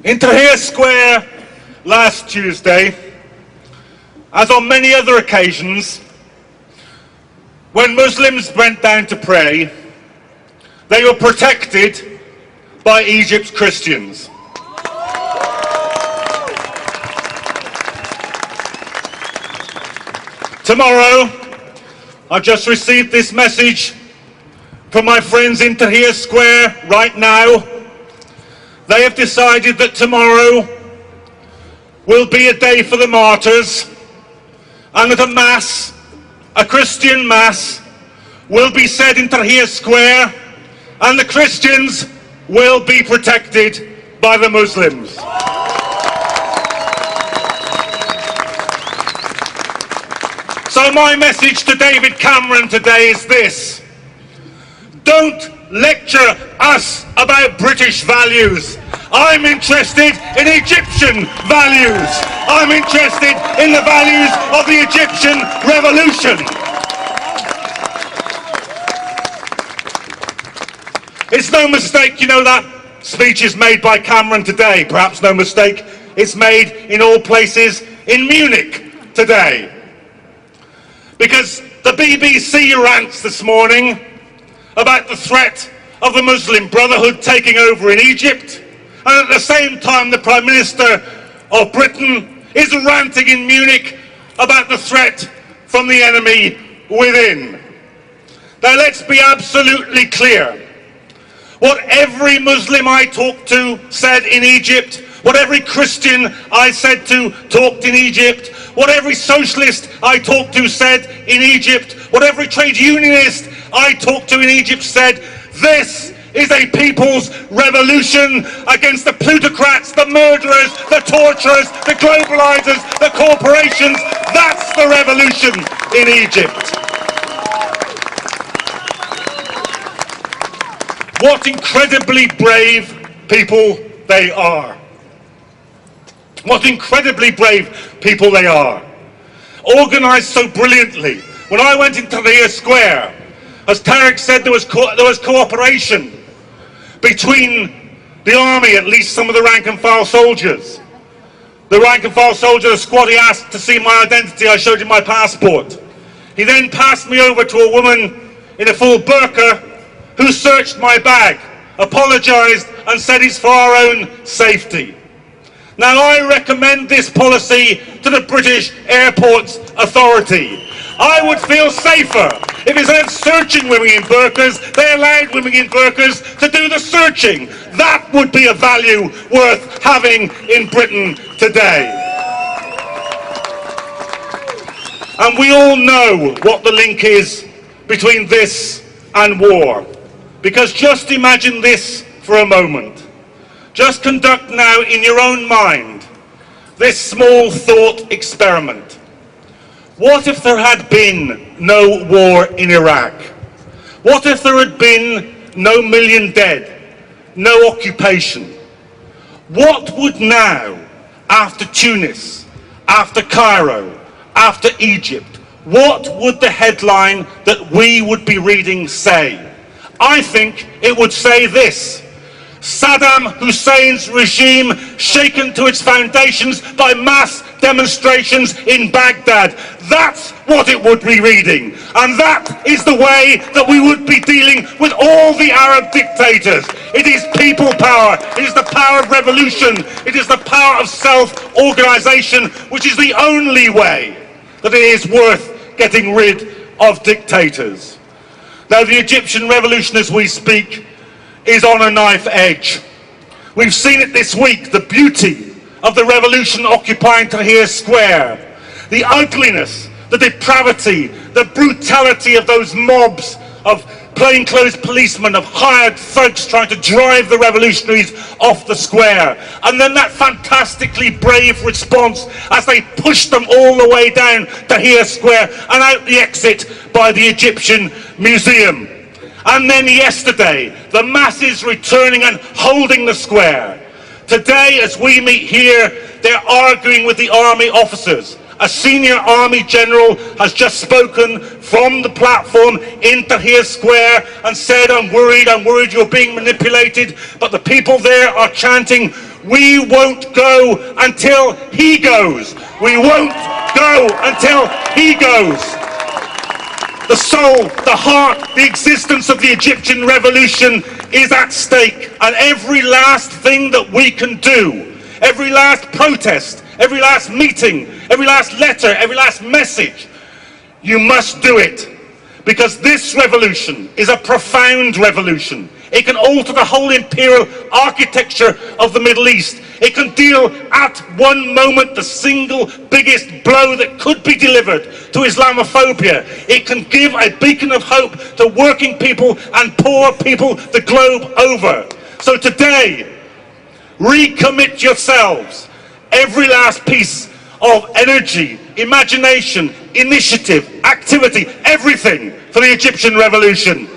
In Tahrir Square last Tuesday, as on many other occasions, when Muslims went down to pray, they were protected by Egypt's Christians. Tomorrow, I've just received this message from my friends in Tahrir Square right now. They have decided that tomorrow will be a day for the martyrs, and that a mass, a Christian mass, will be said in Tahrir Square, and the Christians will be protected by the Muslims. So my message to David Cameron today is this: don't lecture us about British values. I'm interested in Egyptian values. I'm interested in the values of the Egyptian revolution. It's no mistake, you know, that speech is made by Cameron today. Perhaps no mistake, it's made in all places in Munich today. Because the BBC rants this morning about the threat of the Muslim Brotherhood taking over in Egypt, and at the same time the Prime Minister of Britain is ranting in Munich about the threat from the enemy within. Now let's be absolutely clear. What every Muslim I talked to said in Egypt, what every Christian I said to talked in Egypt, what every socialist I talked to said in Egypt, what every trade unionist I talked to in Egypt said, this is a people's revolution against the plutocrats, the murderers, the torturers, the globalizers, the corporations. That's the revolution in Egypt. What incredibly brave people they are. What incredibly brave people they are. Organised so brilliantly. When I went into Tahrir Square, as Tarek said, there was cooperation between the army, at least some of the rank and file soldiers. The rank and file soldier, the squad, he asked to see my identity. I showed him my passport. He then passed me over to a woman in a full burqa who searched my bag, apologised and said it's for our own safety. Now I recommend this policy to the British Airports Authority. I would feel safer if instead of searching women in burqas, they allowed women in burqas to do the searching. That would be a value worth having in Britain today. And we all know what the link is between this and war. Because just imagine this for a moment. Just conduct now in your own mind this small thought experiment. What if there had been no war in Iraq? What if there had been no million dead, no occupation? What would now, after Tunis, after Cairo, after Egypt, what would the headline that we would be reading say? I think it would say this: Saddam Hussein's regime shaken to its foundations by mass demonstrations in Baghdad. That's what it would be reading. And that is the way that we would be dealing with all the Arab dictators. It is people power. It is the power of revolution. It is the power of self-organization, which is the only way that it is worth getting rid of dictators. Now, the Egyptian revolution, as we speak, is on a knife edge. We've seen it this week, the beauty of the revolution occupying Tahrir Square, the ugliness, the depravity, the brutality of those mobs of plainclothes policemen, of hired thugs trying to drive the revolutionaries off the square. And then that fantastically brave response as they pushed them all the way down Tahrir Square and out the exit by the Egyptian Museum. And then yesterday, the masses returning and holding the square. Today, as we meet here, they're arguing with the army officers. A senior army general has just spoken from the platform in Tahrir Square and said, I'm worried you're being manipulated. But the people there are chanting, We won't go until he goes. We won't go until he goes. The soul, the heart, the existence of the Egyptian revolution is at stake, and every last thing that we can do, every last protest, every last meeting, every last letter, every last message, you must do it, because this revolution is a profound revolution. It can alter the whole imperial architecture of the Middle East. It can deal at one moment the single biggest blow that could be delivered to Islamophobia. It can give a beacon of hope to working people and poor people the globe over. So today, recommit yourselves, every last piece of energy, imagination, initiative, activity, everything for the Egyptian revolution.